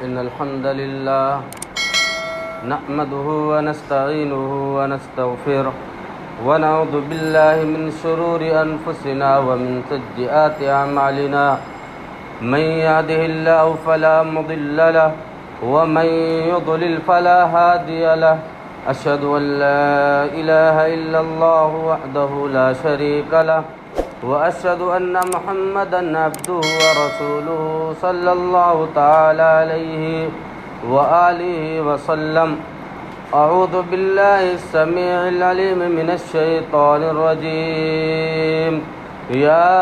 إن الحمد لله نحمده ونستعينه ونستغفره ونعوذ بالله من شرور أنفسنا ومن سيئات أعمالنا من يهده الله فلا مضل له ومن يضلل فلا هادي له أشهد أن لا إله إلا الله وحده لا شريك له وأشهد أن محمدًا عبده ورسوله صلى الله تعالى عليه وآله وسلم. أعوذ بالله السميع العليم من الشيطان الرجيم. يا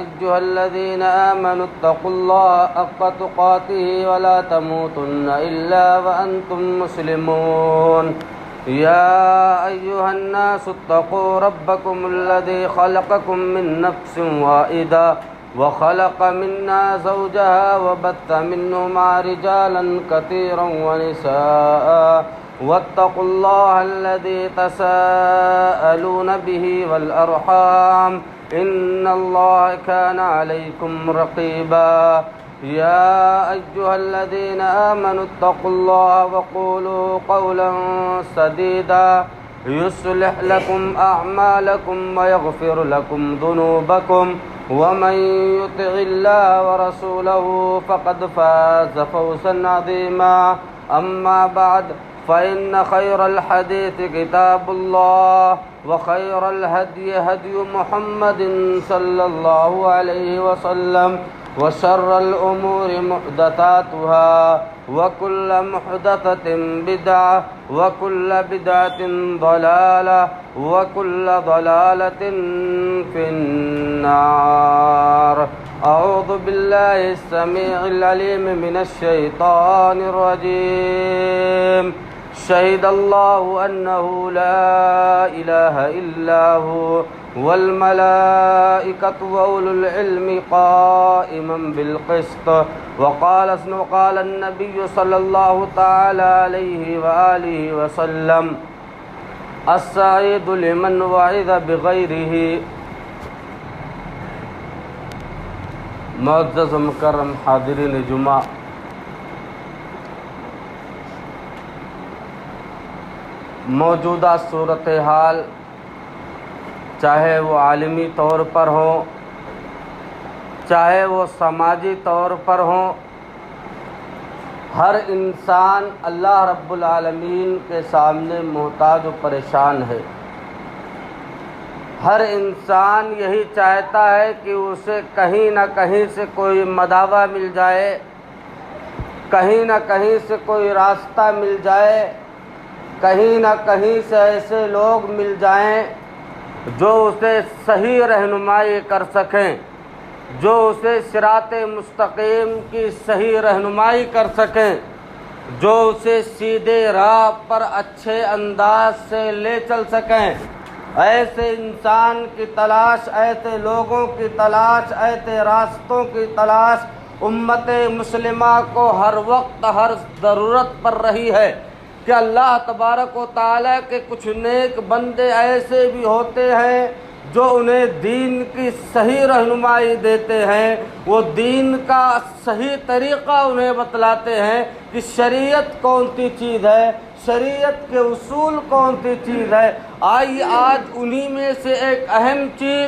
أيها الذين آمنوا اتقوا الله حق تقاته ولا تموتن إلا وأنتم مسلمون. يا أيها الناس اتقوا ربكم الذي خلقكم من نفس واحدة وخلق منها زوجها وبث منهما رجالا كثيرا ونساء واتقوا الله الذي تساءلون به والأرحام إن الله كان عليكم رقيبا. يا أيها الذين آمنوا اتقوا الله وقولوا قولا سديدا يصلح لكم أعمالكم ويغفر لكم ذنوبكم ومن يطع الله ورسوله فقد فاز فوزا عظيما. أما بعد فإن خير الحديث كتاب الله وخير الهدي هدي محمد صلى الله عليه وسلم وشر الأمور محدثاتها وكل محدثة بدعة وكل بدعة ضلالة وكل ضلالة في النار. أعوذ بالله السميع العليم من الشيطان الرجيم. شهد الله أنه لا إله إلا هو والملائكة وأولو العلم قائما بالقسط. وقال النبي صلى الله تعالى عليه وآله وسلم السعيد لمن وعظ بغيره. معزز و مکرم حاضرین جمعہ، موجودہ صورتحال چاہے وہ عالمی طور پر ہوں چاہے وہ سماجی طور پر ہوں، ہر انسان اللہ رب العالمین کے سامنے محتاج و پریشان ہے. ہر انسان یہی چاہتا ہے کہ اسے کہیں نہ کہیں سے کوئی مداوع مل جائے، کہیں نہ کہیں سے کوئی راستہ مل جائے، کہیں نہ کہیں سے ایسے لوگ مل جائیں جو اسے صحیح رہنمائی کر سکیں، جو اسے صراط مستقیم کی صحیح رہنمائی کر سکیں، جو اسے سیدھے راہ پر اچھے انداز سے لے چل سکیں. ایسے انسان کی تلاش، ایسے لوگوں کی تلاش، ایسے راستوں کی تلاش امت مسلمہ کو ہر وقت ہر ضرورت پر رہی ہے کہ اللہ تبارک و تعالیٰ کے کچھ نیک بندے ایسے بھی ہوتے ہیں جو انہیں دین کی صحیح رہنمائی دیتے ہیں، وہ دین کا صحیح طریقہ انہیں بتلاتے ہیں کہ شریعت کون سی چیز ہے، شریعت کے اصول کون سی چیز ہے. آئیے آج انہی میں سے ایک اہم چیز،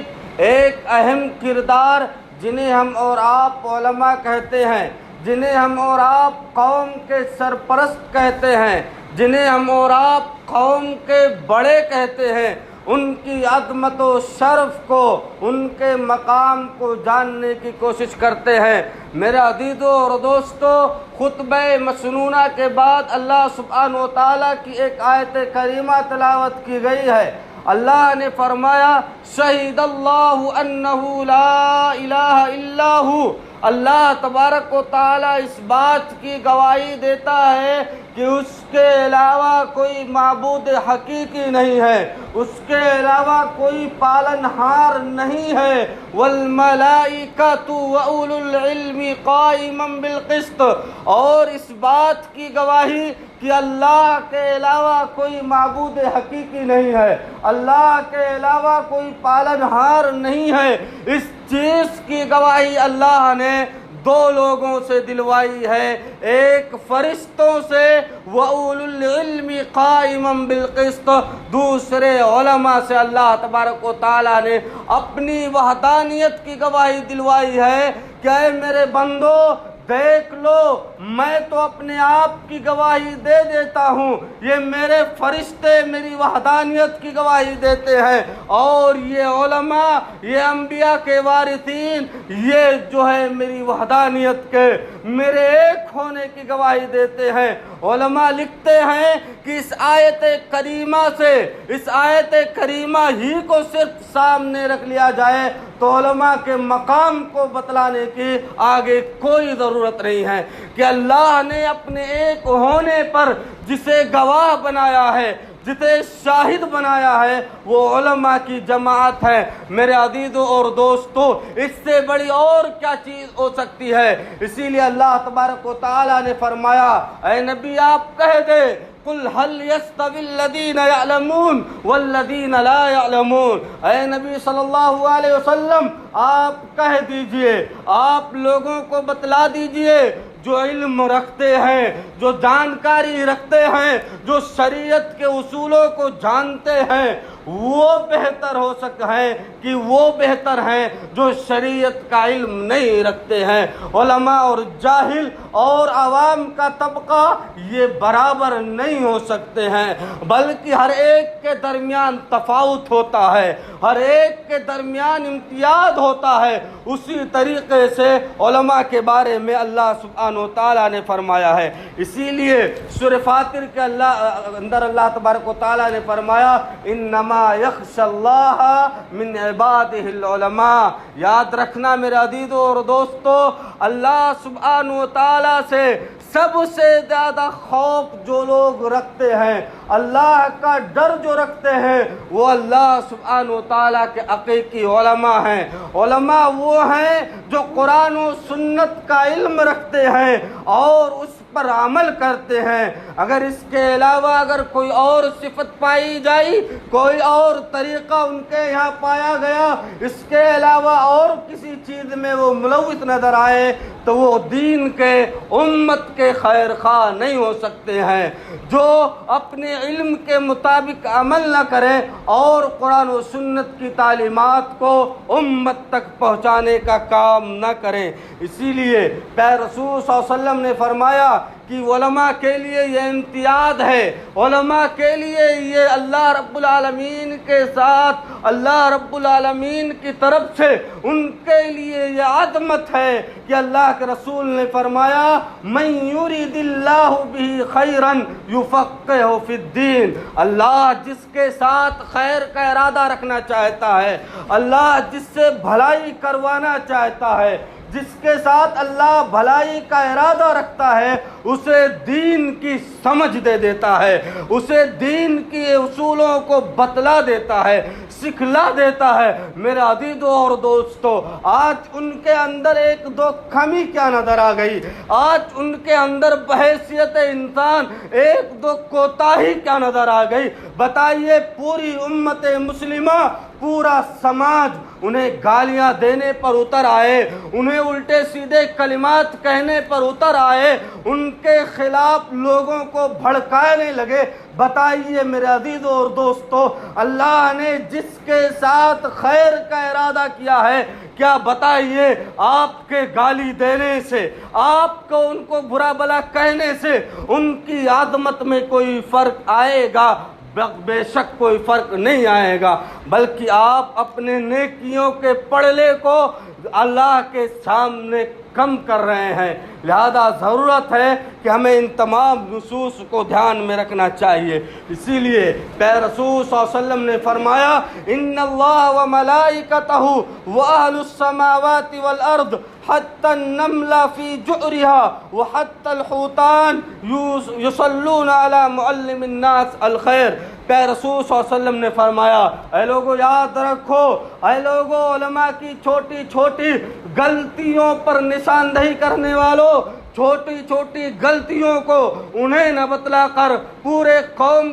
ایک اہم کردار جنہیں ہم اور آپ علماء کہتے ہیں، جنہیں ہم اور آپ قوم کے سرپرست کہتے ہیں، جنہیں ہم اور آپ قوم کے بڑے کہتے ہیں، ان کی عظمت و شرف کو، ان کے مقام کو جاننے کی کوشش کرتے ہیں. میرے عزیزوں اور دوستو، خطبہ مسنونہ کے بعد اللہ سبحانہ و تعالیٰ کی ایک آیت کریمہ تلاوت کی گئی ہے. اللہ نے فرمایا شہید اللہ انہ لا الہ الا ہو. اللہ تبارک و تعالیٰ اس بات کی گواہی دیتا ہے کہ اس کے علاوہ کوئی معبود حقیقی نہیں ہے، اس کے علاوہ کوئی پالنہار نہیں ہے. والملائکۃ وأولو العلم قائما بالقسط. اور اس بات کی گواہی کہ اللہ کے علاوہ کوئی معبود حقیقی نہیں ہے، اللہ کے علاوہ کوئی پالنہار نہیں ہے، اس چیز کی گواہی اللہ نے دو لوگوں سے دلوائی ہے، ایک فرشتوں سے وَأُولُو الْعِلْمِ قَائِمًا بِالْقِسْطِ، دوسرے علماء سے اللہ تبارک و تعالیٰ نے اپنی وحدانیت کی گواہی دلوائی ہے کہ اے میرے بندو دیکھ لو، میں تو اپنے آپ کی گواہی دے دیتا ہوں، یہ میرے فرشتے میری وحدانیت کی گواہی دیتے ہیں، اور یہ علماء، یہ انبیاء کے وارثین، یہ جو ہے میری وحدانیت کے، میرے ایک ہونے کی گواہی دیتے ہیں۔ علماء لکھتے ہیں کہ اس آیت کریمہ سے، اس آیت کریمہ ہی کو صرف سامنے رکھ لیا جائے تو علماء کے مقام کو بتلانے کی آگے کوئی ضرورت نہیں ہے، کہ اللہ نے اپنے ایک ہونے پر جسے گواہ بنایا ہے، جسے شاہد بنایا ہے، وہ علماء کی جماعت ہے۔ میرے عزیزوں اور دوستوں، اس سے بڑی اور کیا چیز ہو سکتی ہے؟ اسی لیے اللہ تبارک و تعالیٰ نے فرمایا، اے نبی آپ کہہ دے، قُلْ هَلْ يَسْتَوِي الَّذِينَ يَعْلَمُونَ وَالَّذِينَ لَا يَعْلَمُونَ، اے نبی صلی اللہ علیہ وسلم آپ کہہ دیجئے، آپ لوگوں کو بتلا دیجئے، جو علم رکھتے ہیں، جو جانکاری رکھتے ہیں، جو شریعت کے اصولوں کو جانتے ہیں، وہ بہتر ہو سکتا ہے کہ وہ بہتر ہیں جو شریعت کا علم نہیں رکھتے ہیں۔ علماء اور جاہل اور عوام کا طبقہ یہ برابر نہیں ہو سکتے ہیں، بلکہ ہر ایک کے درمیان تفاوت ہوتا ہے، ہر ایک کے درمیان امتیاز ہوتا ہے۔ اسی طریقے سے علماء کے بارے میں اللہ سبحانہ و تعالیٰ نے فرمایا ہے۔ اسی لیے سورہ فاطر کے اندر اللہ تبارک و تعالیٰ نے فرمایا، انما یخشی اللہ من عبادہ العلماء۔ یاد رکھنا میرے عزیزوں اور دوستو، اللہ سبحانہ و تعالیٰ سے سب سے زیادہ خوف جو لوگ رکھتے ہیں، اللہ کا ڈر جو رکھتے ہیں، وہ اللہ سبحانہ و تعالیٰ کے حقیقی علماء ہیں۔ علماء وہ ہیں جو قرآن و سنت کا علم رکھتے ہیں اور اس پر عمل کرتے ہیں۔ اگر اس کے علاوہ اگر کوئی اور صفت پائی جائی، کوئی اور طریقہ ان کے یہاں پایا گیا، اس کے علاوہ اور کسی چیز میں وہ ملوث نظر آئے، تو وہ دین کے، امت کے خیر خواہ نہیں ہو سکتے ہیں۔ جو اپنے علم کے مطابق عمل نہ کریں اور قرآن و سنت کی تعلیمات کو امت تک پہنچانے کا کام نہ کریں۔ اسی لیے پیارے رسول صلی اللہ علیہ وسلم نے فرمایا کہ علماء کے لیے یہ امتیاز ہے، علماء کے لیے یہ اللہ رب العالمین کے ساتھ، اللہ رب العالمین کی طرف سے ان کے لیے یہ عظمت ہے کہ اللہ کے رسول نے فرمایا، من یرید اللہ بہ خیرا یفقہہ فی الدین، اللہ جس کے ساتھ خیر کا ارادہ رکھنا چاہتا ہے، اللہ جس سے بھلائی کروانا چاہتا ہے، جس کے ساتھ اللہ بھلائی کا ارادہ رکھتا ہے، اسے دین کی سمجھ دے دیتا ہے، اسے دین کی اصولوں کو بتلا دیتا ہے، سکھلا دیتا ہے۔ میرے عزیزوں اور دوستو، آج ان کے اندر ایک دو کمی کیا نظر آ گئی، آج ان کے اندر بحیثیت انسان ایک دو کوتاہی کیا نظر آ گئی؟ بتائیے، پوری امت مسلمہ، پورا سماج انہیں گالیاں دینے پر اتر آئے، انہیں الٹے سیدھے کلمات کہنے پر اتر آئے، ان کے خلاف لوگوں کو بھڑکانے لگے۔ بتائیے میرے عزیزوں اور دوستو، اللہ نے جس کے ساتھ خیر کا ارادہ کیا ہے، کیا بتائیے آپ کے گالی دینے سے، آپ کو ان کو برا بلا کہنے سے ان کی عظمت میں کوئی فرق آئے گا؟ بے شک کوئی فرق نہیں آئے گا، بلکہ آپ اپنے نیکیوں کے پڑلے کو اللہ کے سامنے کم کر رہے ہیں۔ لہذا ضرورت ہے کہ ہمیں ان تمام نصوص کو دھیان میں رکھنا چاہیے۔ اسی لیے پیارے رسول صلی اللہ علیہ وسلم نے فرمایا، ان اللہ و ملائکتہ و اہل السماوات والارض حتی النمل فی جؤرہا وحتی الحوتان یصلون علی معلم الناس الخیر۔ پیارے رسول صلی اللہ علیہ وسلم نے فرمایا، اے لوگوں یاد رکھو، اے لوگوں علماء کی چھوٹی چھوٹی غلطیوں پر نشاندہی کرنے والوں، چھوٹی چھوٹی غلطیوں کو انہیں نہ بتلا کر پورے قوم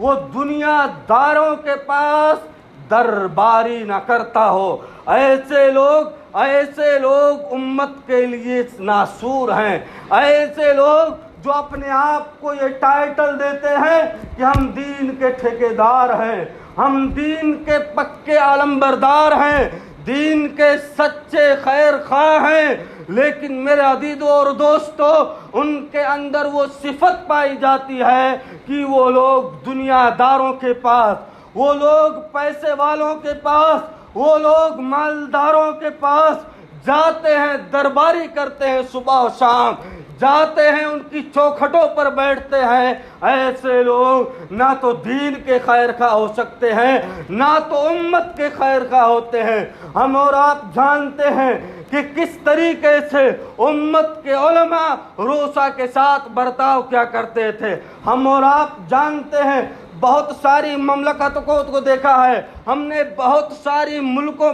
وہ دنیا داروں کے پاس درباری نہ کرتا ہو۔ ایسے لوگ امت کے لیے ناسور ہیں۔ ایسے لوگ جو اپنے آپ کو یہ ٹائٹل دیتے ہیں کہ ہم دین کے ٹھیکیدار ہیں، ہم دین کے پکے علمبردار ہیں، دین کے سچے خیر خواہ ہیں، لیکن میرے عزیزو اور دوستو ان کے اندر وہ صفت پائی جاتی ہے کہ وہ لوگ دنیا داروں کے پاس، وہ لوگ پیسے والوں کے پاس، وہ لوگ مالداروں کے پاس جاتے ہیں، درباری کرتے ہیں، صبح و شام جاتے ہیں، ان کی چوکھٹوں پر بیٹھتے ہیں۔ ایسے لوگ نہ تو دین کے خیر خواہ ہو سکتے ہیں، نہ تو امت کے خیر خواہ ہوتے ہیں۔ ہم اور آپ جانتے ہیں کہ کس طریقے سے امت کے علماء روسا کے ساتھ برتاؤ کیا کرتے تھے۔ ہم اور آپ جانتے ہیں، بہت ساری مملکتوں کو دیکھا ہے ہم نے، بہت سارے ملکوں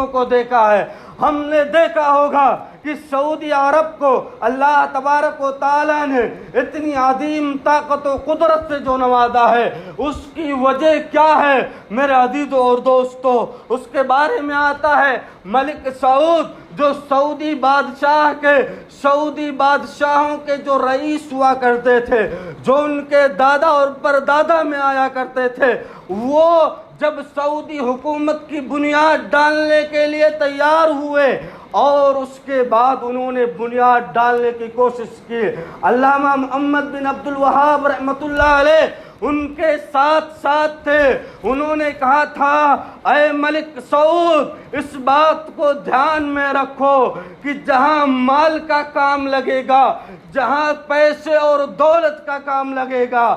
کو دیکھا ہے۔ ہم نے دیکھا ہوگا کہ سعودی عرب کو اللہ تبارک و تعالیٰ نے اتنی عظیم طاقت و قدرت سے جو نوازا ہے، اس کی وجہ کیا ہے میرے عزیزو اور دوستو؟ اس کے بارے میں آتا ہے ملک سعود جو سعودی بادشاہوں کے جو رئیس ہوا کرتے تھے، جو ان کے دادا اور پردادا میں آیا کرتے تھے، وہ جب سعودی حکومت کی بنیاد ڈالنے کے لیے تیار ہوئے اور اس کے بعد انہوں نے بنیاد ڈالنے کی کوشش کی، علامہ محمد بن عبد الوہاب رحمۃ اللہ علیہ ان کے ساتھ تھے۔ انہوں نے کہا تھا، اے ملک سعود، اس بات کو دھیان میں رکھو کہ جہاں مال کا کام لگے گا، جہاں پیسے اور دولت کا کام لگے گا،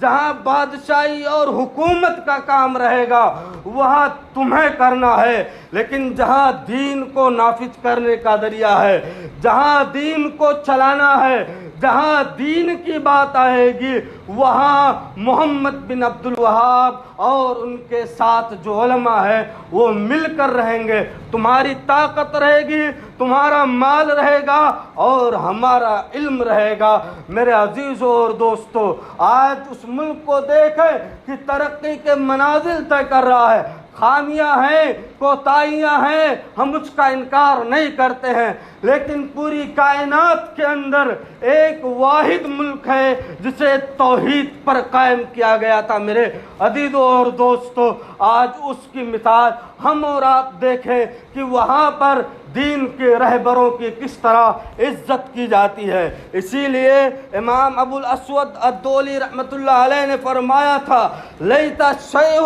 جہاں بادشاہی اور حکومت کا کام رہے گا، وہاں تمہیں کرنا ہے، لیکن جہاں دین کو نافذ کرنے کا ذریعہ ہے، جہاں دین کو چلانا ہے، جہاں دین کی بات آئے گی، وہاں محمد بن عبد الوہاب اور ان کے ساتھ جو علماء ہیں وہ مل کر رہیں گے۔ تمہاری طاقت رہے گی، تمہارا مال رہے گا اور ہمارا علم رہے گا۔ میرے عزیزوں اور دوستو، آج اس ملک کو دیکھیں کہ ترقی کے منازل طے کر رہا ہے۔ خامیاں ہیں، کوتاہیاں ہیں، ہم اس کا انکار نہیں کرتے ہیں، لیکن پوری کائنات کے اندر ایک واحد ملک ہے جسے توحید پر قائم کیا گیا تھا۔ میرے عزیزوں اور دوستو، آج اس کی مثال ہم اور آپ دیکھیں کہ وہاں پر دین کے رہبروں کی کس طرح عزت کی جاتی ہے۔ اسی لیے امام ابو الاسود الدولی رحمۃ اللہ علیہ نے فرمایا تھا، لیت شیء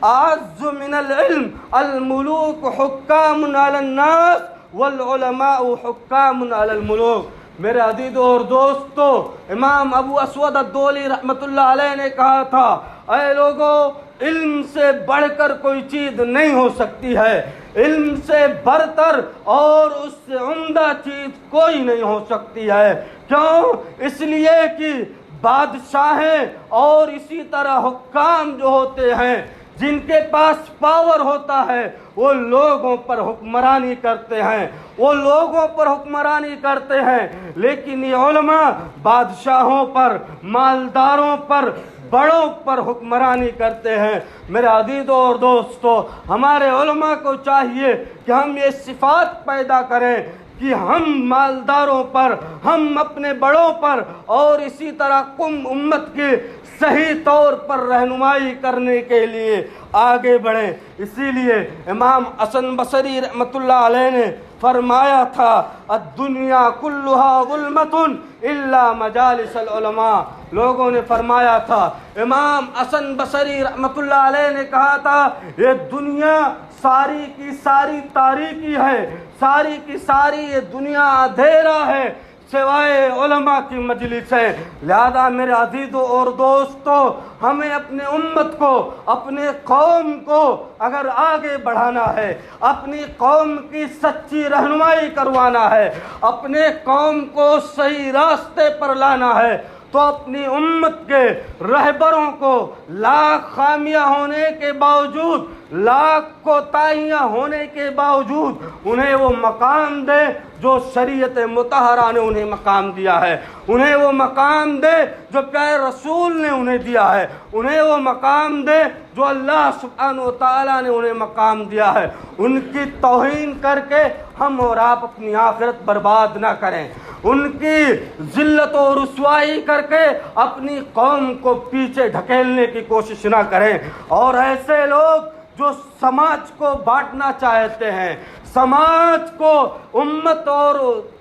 اعز من العلم، الملوک حکام علی الناس والعلماء حکام علی الملوک۔ میرے عزیزوں اور دوستو، امام ابو اسود الدولی رحمۃ اللہ علیہ نے کہا تھا، اے لوگو، علم سے بڑھ کر کوئی چیز نہیں ہو سکتی ہے، علم سے برتر اور اس سے عمدہ چیز کوئی نہیں ہو سکتی ہے۔ کیوں؟ اس لیے کہ بادشاہیں اور اسی طرح حکام جو ہوتے ہیں، جن کے پاس پاور ہوتا ہے، وہ لوگوں پر حکمرانی کرتے ہیں، لیکن یہ علماء بادشاہوں پر، مالداروں پر، بڑوں پر حکمرانی کرتے ہیں۔ میرے عزیزوں اور دوستو، ہمارے علماء کو چاہیے کہ ہم یہ صفات پیدا کریں کہ ہم مالداروں پر، ہم اپنے بڑوں پر اور اسی طرح امت کی صحیح طور پر رہنمائی کرنے کے لیے آگے بڑھیں۔ اسی لیے امام حسن بصری رحمۃ اللہ علیہ نے فرمایا تھا، الدنیا کلھا ظلمۃ الا مجالس العلماء۔ لوگوں نے فرمایا تھا، امام حسن بصری رحمۃ اللہ علیہ نے کہا تھا، یہ دنیا ساری کی ساری تاریکی ہے، ساری کی ساری یہ دنیا اندھیرا ہے، سوائے علماء کی مجلس ہے۔ لہذا میرے عزیزوں اور دوستو، ہمیں اپنے امت کو، اپنے قوم کو اگر آگے بڑھانا ہے، اپنی قوم کی سچی رہنمائی کروانا ہے، اپنے قوم کو صحیح راستے پر لانا ہے، تو اپنی امت کے رہبروں کو لاکھ خامیاں ہونے کے باوجود، لاکھ کوتاہیاں ہونے کے باوجود انہیں وہ مقام دے جو شریعت مطہرہ نے انہیں مقام دیا ہے، انہیں وہ مقام دے جو پیارے رسول نے انہیں دیا ہے، انہیں وہ مقام دے جو اللہ سبحانہ و تعالیٰ نے انہیں مقام دیا ہے۔ ان کی توہین کر کے ہم اور آپ اپنی آخرت برباد نہ کریں، ان کی ذلت و رسوائی کر کے اپنی قوم کو پیچھے ڈھکیلنے کی کوشش نہ کریں۔ اور ایسے لوگ جو سماج کو بانٹنا چاہتے ہیں، سماج کو، امت اور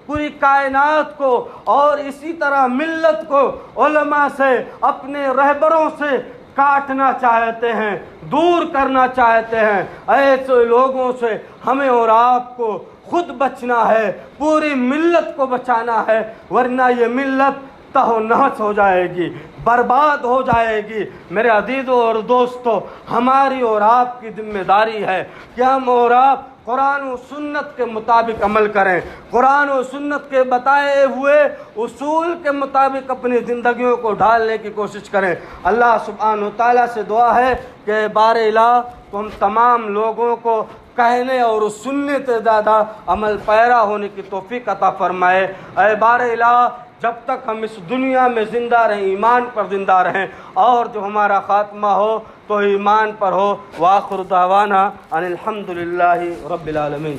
پوری کائنات کو اور اسی طرح ملت کو علماء سے، اپنے رہبروں سے کاٹنا چاہتے ہیں، دور کرنا چاہتے ہیں، ایسے لوگوں سے ہمیں اور آپ کو خود بچنا ہے، پوری ملت کو بچانا ہے، ورنہ یہ ملت تہو نحس ہو جائے گی، برباد ہو جائے گی۔ میرے عزیزوں اور دوستو، ہماری اور آپ کی ذمہ داری ہے کہ ہم اور آپ قرآن و سنت کے مطابق عمل کریں، قرآن و سنت کے بتائے ہوئے اصول کے مطابق اپنی زندگیوں کو ڈھالنے کی کوشش کریں۔ اللہ سبحانہ و تعالیٰ سے دعا ہے کہ بار الہ تو ہم تمام لوگوں کو کہنے اور سننے سے زیادہ عمل پیرا ہونے کی توفیق عطا فرمائے۔ اے بار الہ، جب تک ہم اس دنیا میں زندہ رہیں، ایمان پر زندہ رہیں، اور جو ہمارا خاتمہ ہو تو ایمان پر ہو۔ وآخر دعوانا ان الحمدللہ رب العالمین۔